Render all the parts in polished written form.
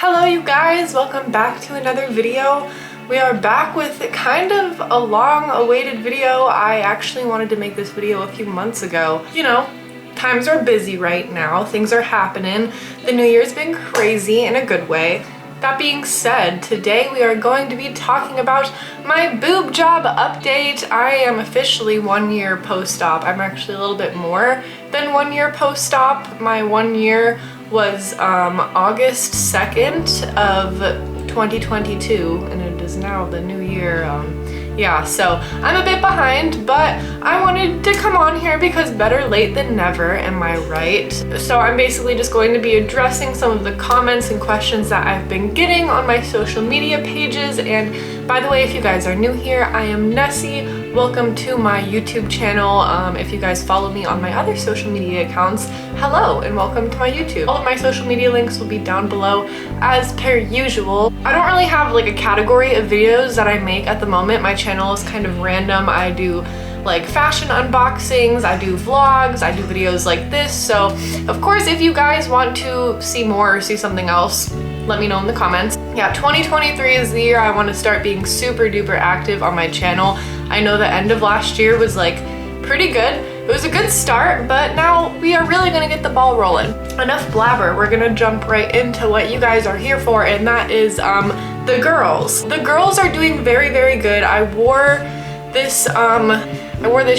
Hello you guys, welcome back to another video. We are back with kind of a long-awaited video. I actually wanted to make this video a few months ago. You know, times are busy right now, things are happening. The new year's been crazy in a good way. That being said, today we are going to be talking about my boob job update. I am officially 1 year post-op. I'm actually a little bit more than 1 year post-op. My 1 year was August 2nd of 2022, and it is now the new year. Yeah, so I'm a bit behind, but I wanted to come on here because better late than never, am I right? So I'm basically just going to be addressing some of the comments and questions that I've been getting on my social media pages. And by the way, if you guys are new here, I am Nessie. Welcome to my YouTube channel. If you guys follow me on my other social media accounts, hello and welcome to my YouTube. All of my social media links will be down below as per usual. I don't really have like a category of videos that I make at the moment. My channel is kind of random. I do like fashion unboxings, I do vlogs, I do videos like this. So of course, if you guys want to see more or see something else, let me know in the comments. Yeah, 2023 is the year I want to start being super duper active on my channel. I know the end of last year was like pretty good. It was a good start, but now we are really gonna get the ball rolling. Enough blabber, we're gonna jump right into what you guys are here for, and that is the girls. The girls are doing very, very good. I wore this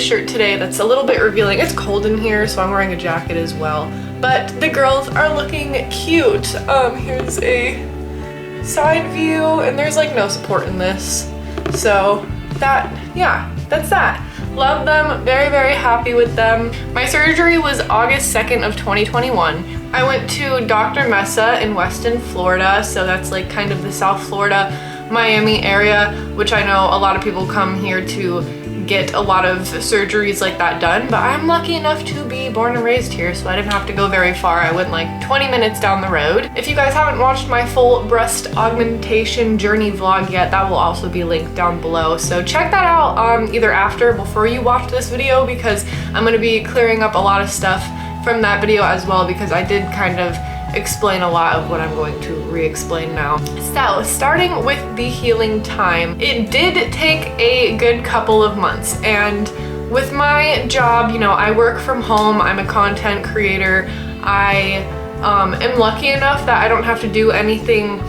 shirt today that's a little bit revealing. It's cold in here, so I'm wearing a jacket as well. But the girls are looking cute. Here's a side view, and there's like no support in this. So that's that. Love them, very, very happy with them. My surgery was August 2nd of 2021. I went to Dr. Mesa in Weston, Florida. So that's like kind of the South Florida, Miami area, which I know a lot of people come here to get a lot of surgeries like that done, but I'm lucky enough to be born and raised here, so I didn't have to go very far. I went like 20 minutes down the road. If you guys haven't watched my full breast augmentation journey vlog yet, that will also be linked down below. So check that out either after or before you watch this video, because I'm gonna be clearing up a lot of stuff from that video as well, because I did kind of explain a lot of what I'm going to re-explain now. So starting with the healing time, it did take a good couple of months, and with my job, you know, I work from home, I'm a content creator. I am lucky enough that I don't have to do anything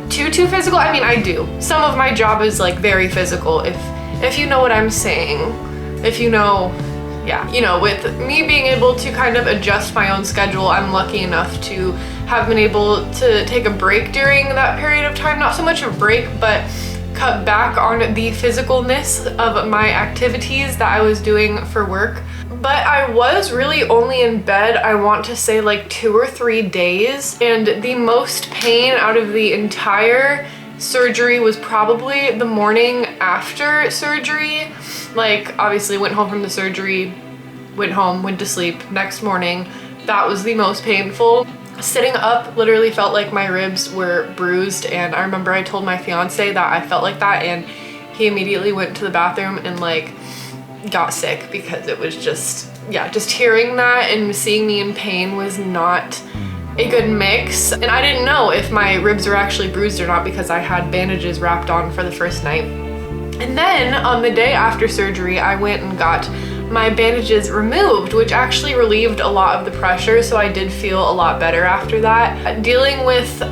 too physical. I mean, I do. Some of my job is like very physical, if you know what I'm saying. If you know, yeah, you know, with me being able to kind of adjust my own schedule, I'm lucky enough to have been able to take a break during that period of time. Not so much a break, but cut back on the physicalness of my activities that I was doing for work. But I was really only in bed, I want to say like 2 or 3 days, and the most pain out of the entire surgery was probably the morning after surgery. Like, obviously went home from the surgery, went home, went to sleep. Next morning, that was the most painful. Sitting up literally felt like my ribs were bruised, and I remember I told my fiance that I felt like that, and he immediately went to the bathroom and like got sick, because it was just, yeah, just hearing that and seeing me in pain was not a good mix. And I didn't know if my ribs were actually bruised or not, because I had bandages wrapped on for the first night. And then on the day after surgery, I went and got my bandages removed, which actually relieved a lot of the pressure, so I did feel a lot better after that. Dealing with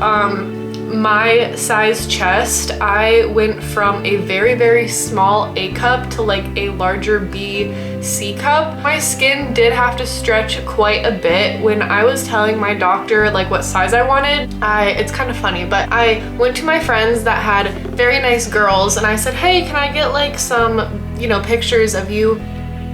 my size chest, I went from a very, very small A cup to like a larger B, C cup. My skin did have to stretch quite a bit. When I was telling my doctor like what size I wanted, it's kind of funny, but I went to my friends that had very nice girls, and I said, hey, can I get like some, you know, pictures of you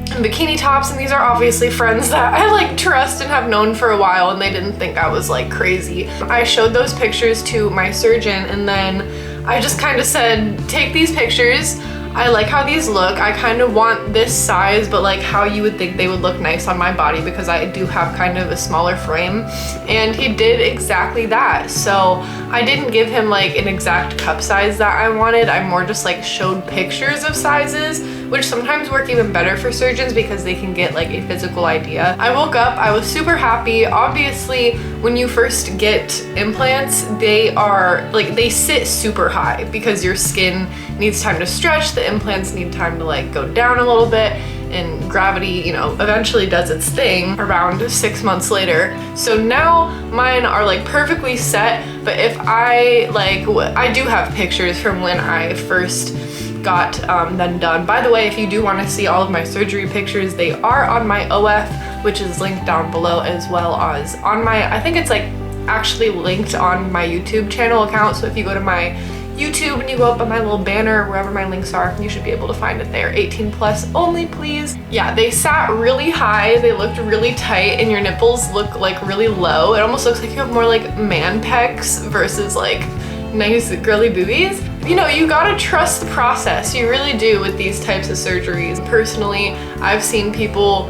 in bikini tops? And these are obviously friends that I like trust and have known for a while, and they didn't think I was like crazy. I showed those pictures to my surgeon, and then I just kind of said, take these pictures. I like how these look. I kind of want this size, but like how you would think they would look nice on my body, because I do have kind of a smaller frame. And he did exactly that. So I didn't give him like an exact cup size that I wanted. I more just like showed pictures of sizes, which sometimes work even better for surgeons because they can get like a physical idea. I woke up, I was super happy. Obviously, when you first get implants, they are like, they sit super high because your skin needs time to stretch, the implants need time to like go down a little bit, and gravity, you know, eventually does its thing around 6 months later. So now mine are like perfectly set, but if I like, I do have pictures from when I first got them done. By the way, if you do want to see all of my surgery pictures, they are on my OF, which is linked down below, as well as on my, I think it's like actually linked on my YouTube channel account. So if you go to my YouTube and you go up on my little banner, wherever my links are, you should be able to find it there. 18 plus only, please. Yeah, they sat really high, they looked really tight, and your nipples look like really low. It almost looks like you have more like man pecs versus like nice girly boobies. You know, you gotta trust the process. You really do with these types of surgeries. Personally, I've seen people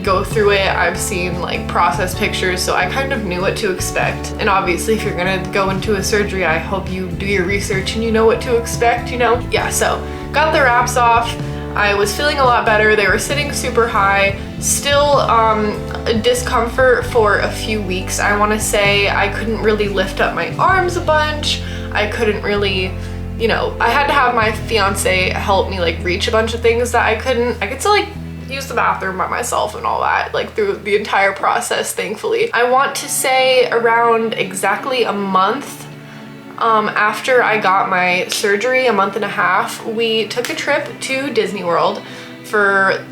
go through it. I've seen like process pictures, so I kind of knew what to expect. And obviously, if you're gonna go into a surgery, I hope you do your research and you know what to expect, you know? Yeah, so got the wraps off. I was feeling a lot better. They were sitting super high. Still discomfort for a few weeks. I wanna say I couldn't really lift up my arms a bunch. I couldn't really, you know, I had to have my fiance help me like reach a bunch of things that I couldn't. I could still like use the bathroom by myself and all that, like through the entire process, thankfully. I want to say around exactly a month after I got my surgery, a month and a half, we took a trip to Disney World for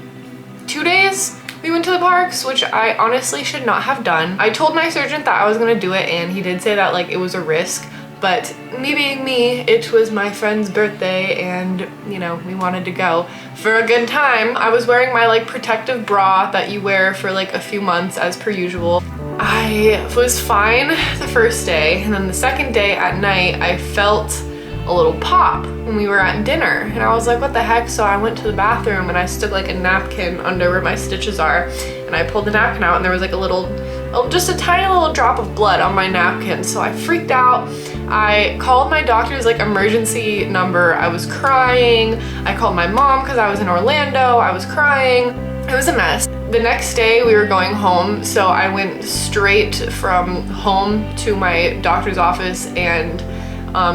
2 days. We went to the parks, which I honestly should not have done. I told my surgeon that I was gonna do it, and he did say that like it was a risk. But me being me, it was my friend's birthday and, you know, we wanted to go for a good time. I was wearing my like protective bra that you wear for like a few months as per usual. I was fine the first day, and then the second day at night, I felt a little pop when we were at dinner, and I was like, what the heck? So I went to the bathroom and I stuck like a napkin under where my stitches are, and I pulled the napkin out and there was like a little, just a tiny little drop of blood on my napkin. So I freaked out. I called my doctor's like emergency number. I was crying. I called my mom because I was in Orlando. I was crying. It was a mess. The next day we were going home, so I went straight from home to my doctor's office, and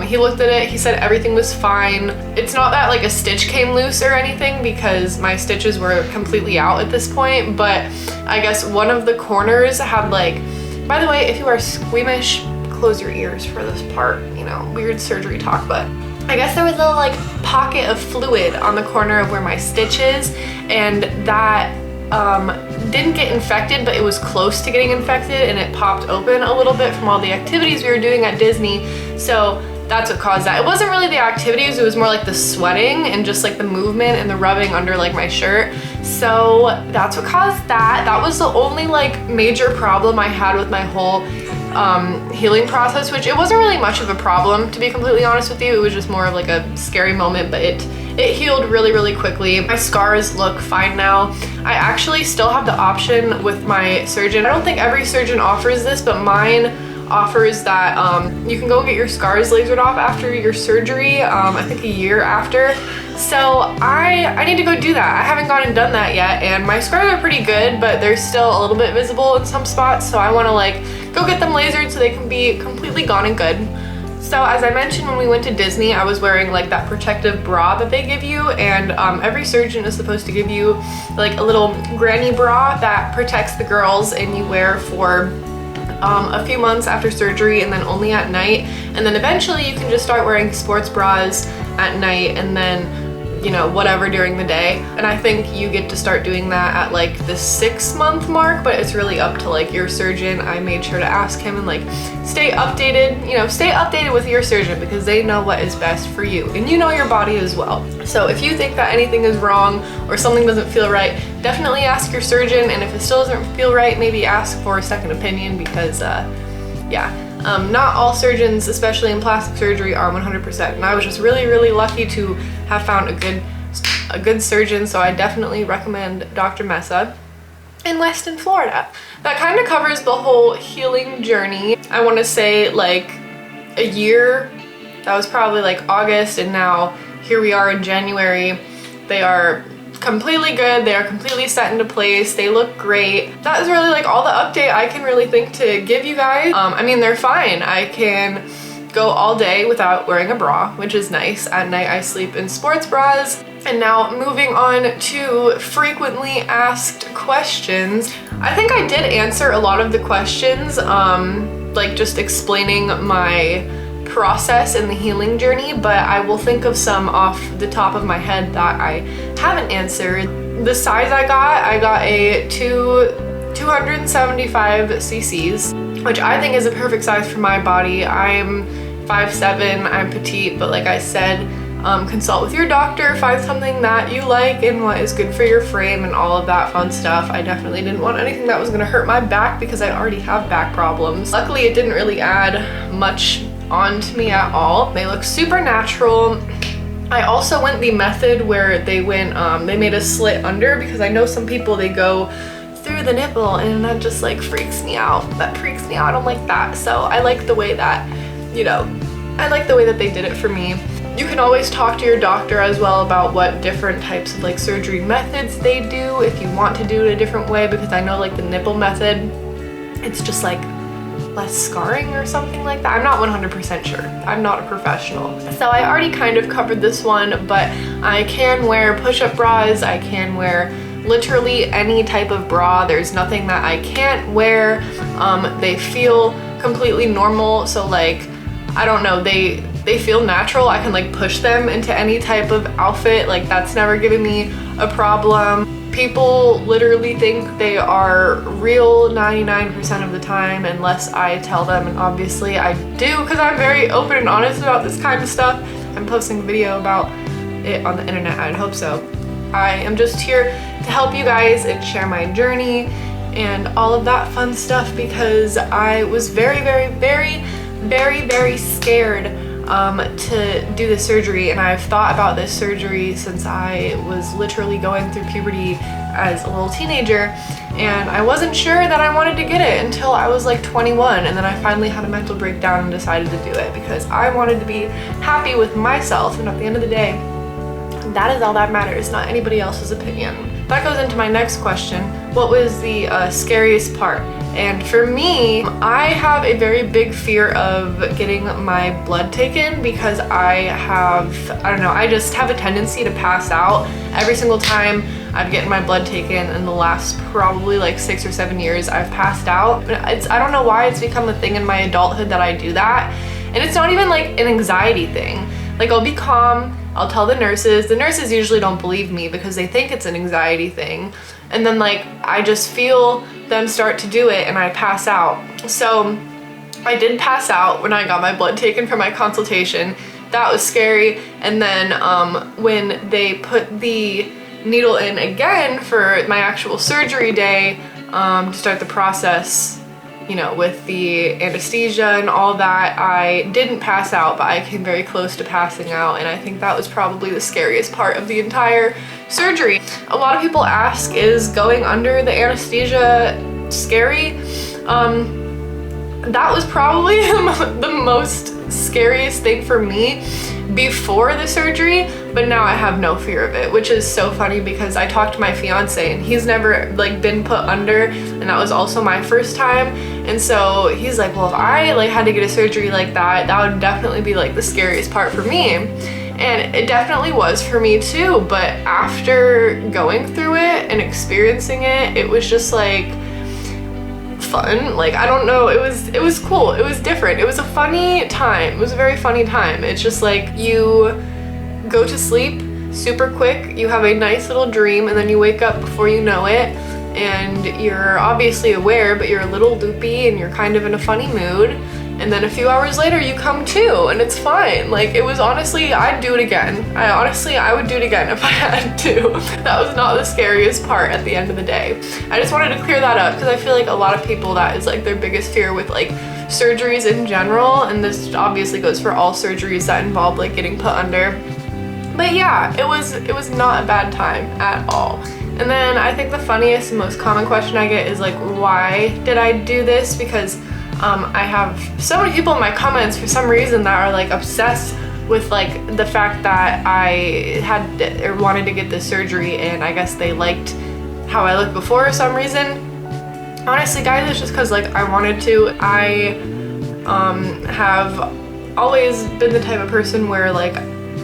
he looked at it, he said everything was fine. It's not that like a stitch came loose or anything because my stitches were completely out at this point, but I guess one of the corners had like, by the way, if you are squeamish, close your ears for this part, you know, weird surgery talk, but I guess there was a little like pocket of fluid on the corner of where my stitch is, and that didn't get infected, but it was close to getting infected, and it popped open a little bit from all the activities we were doing at Disney. So that's what caused that. It wasn't really the activities, it was more like the sweating and just like the movement and the rubbing under like my shirt. So that's what caused that. That was the only like major problem I had with my whole healing process, which it wasn't really much of a problem, to be completely honest with you. It was just more of like a scary moment, but it healed really, really quickly. My scars look fine now. I actually still have the option with my surgeon. I don't think every surgeon offers this, but mine offers that you can go get your scars lasered off after your surgery, I think a year after. So I need to go do that. I haven't gone and done that yet, and my scars are pretty good, but they're still a little bit visible in some spots, so I want to like go get them lasered so they can be completely gone and good. So as I mentioned, when we went to Disney, I was wearing like that protective bra that they give you, and every surgeon is supposed to give you like a little granny bra that protects the girls, and you wear for a few months after surgery, and then only at night, and then eventually you can just start wearing sports bras at night, and then, you know, whatever during the day. And I think you get to start doing that at like the 6-month mark, but it's really up to like your surgeon. I made sure to ask him and like stay updated, you know, stay updated with your surgeon, because they know what is best for you, and you know your body as well. So if you think that anything is wrong or something doesn't feel right, definitely ask your surgeon, and if it still doesn't feel right, maybe ask for a second opinion, because not all surgeons, especially in plastic surgery, are 100%, and I was just really, really lucky to have found a good surgeon, so I definitely recommend Dr. Mesa in Weston, Florida. That kind of covers the whole healing journey. I want to say like a year. That was probably like August, and now here we are in January. They are completely good. They are completely set into place. They look great. That is really like all the update I can really think to give you guys. I mean, they're fine. I can go all day without wearing a bra, which is nice. At night I sleep in sports bras. And now moving on to frequently asked questions. I think I did answer a lot of the questions, like just explaining my process in the healing journey, but I will think of some off the top of my head that I haven't answered. The size I got a 275 cc's, which I think is a perfect size for my body. I'm 5'7", I'm petite, but like I said, consult with your doctor, find something that you like and what is good for your frame and all of that fun stuff. I definitely didn't want anything that was gonna hurt my back because I already have back problems. Luckily, it didn't really add much on to me at all. They look super natural. I also went the method where they made a slit under, because I know some people, they go through the nipple and that just like freaks me out. That freaks me out. I don't like that. So I like the way that, I like the way that they did it for me. You can always talk to your doctor as well about what different types of like surgery methods they do if you want to do it a different way, because I know like the nipple method, it's just like less scarring or something like that. I'm not 100% sure. I'm not a professional. So I already kind of covered this one, but I can wear push-up bras. I can wear literally any type of bra. There's nothing that I can't wear. They feel completely normal. So like, I don't know, they feel natural. I can like push them into any type of outfit. Like that's never given me a problem. People literally think they are real 99% of the time unless I tell them, and obviously I do because I'm very open and honest about this kind of stuff. I'm posting a video about it on the internet, I'd hope so. I am just here to help you guys and share my journey and all of that fun stuff, because I was very, very, very, very, very scared to do the surgery, and I've thought about this surgery since I was literally going through puberty as a little teenager, and I wasn't sure that I wanted to get it until I was like 21, and then I finally had a mental breakdown and decided to do it because I wanted to be happy with myself, and at the end of the day, that is all that matters, not anybody else's opinion. That goes into my next question. What was the scariest part? And for me, I have a very big fear of getting my blood taken because I just have a tendency to pass out. Every single time I've gotten my blood taken in the last probably like 6 or 7 years, I've passed out. I don't know why it's become a thing in my adulthood that I do that. And it's not even like an anxiety thing. Like I'll be calm, I'll tell the nurses. The nurses usually don't believe me because they think it's an anxiety thing. And then like, I just feel them start to do it and I pass out. So I did pass out when I got my blood taken for my consultation. That was scary. And then when they put the needle in again for my actual surgery day to start the process, with the anesthesia and all that, I didn't pass out, but I came very close to passing out, and I think that was probably the scariest part of the entire surgery. A lot of people ask, is going under the anesthesia scary? That was probably the most scariest thing for me before the surgery, but now I have no fear of it, which is so funny because I talked to my fiance and he's never like been put under, and that was also my first time. And so he's like, well, if I like had to get a surgery like that, that would definitely be like the scariest part for me. And it definitely was for me too, but after going through it and experiencing it, it was just like fun. Like, I don't know, it was cool, it was different, it was a funny time, it was a very funny time. It's just like you go to sleep super quick, you have a nice little dream, and then you wake up before you know it, and you're obviously aware, but you're a little loopy and you're kind of in a funny mood, and then a few hours later you come to and it's fine. Like, it was honestly, I'd do it again. I would do it again if I had to. That was not the scariest part at the end of the day. I just wanted to clear that up because I feel like a lot of people, that is like their biggest fear with like surgeries in general, and this obviously goes for all surgeries that involve like getting put under. But yeah, it was not a bad time at all. And then I think the funniest and most common question I get is like, why did I do this? Because I have so many people in my comments for some reason that are like obsessed with like the fact that I had or wanted to get this surgery, and I guess they liked how I looked before for some reason. Honestly guys, it's just because like I wanted to. I have always been the type of person where like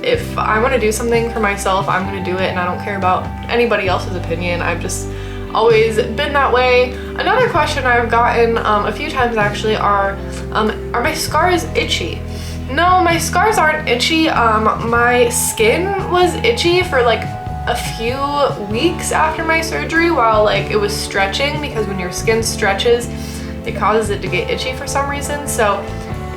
if I want to do something for myself, I'm going to do it, and I don't care about anybody else's opinion. I've just always been that way. Another question I've gotten a few times actually are my scars itchy? No, my scars aren't itchy. My skin was itchy for like a few weeks after my surgery while like it was stretching, because when your skin stretches, it causes it to get itchy for some reason. So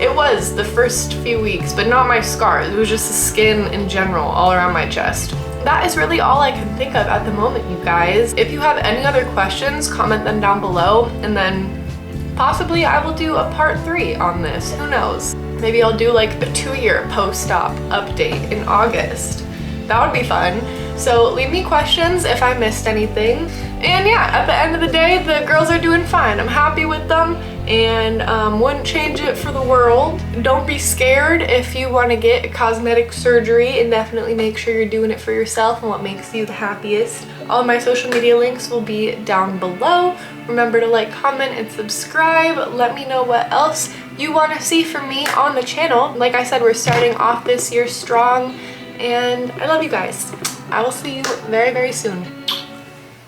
it was the first few weeks, but not my scars. It was just the skin in general all around my chest. That is really all I can think of at the moment, you guys. If you have any other questions, comment them down below, and then possibly I will do a part 3 on this. Who knows? Maybe I'll do like a 2-year post-op update in August. That would be fun. So leave me questions if I missed anything. And yeah, at the end of the day, the girls are doing fine. I'm happy with them, and wouldn't change it for the world. Don't be scared if you want to get a cosmetic surgery, and definitely make sure you're doing it for yourself and what makes you the happiest. All of my social media links will be down below. Remember to like, comment, and subscribe. Let me know what else you want to see from me on the channel. Like I said, we're starting off this year strong, and I love you guys. I will see you very, very soon.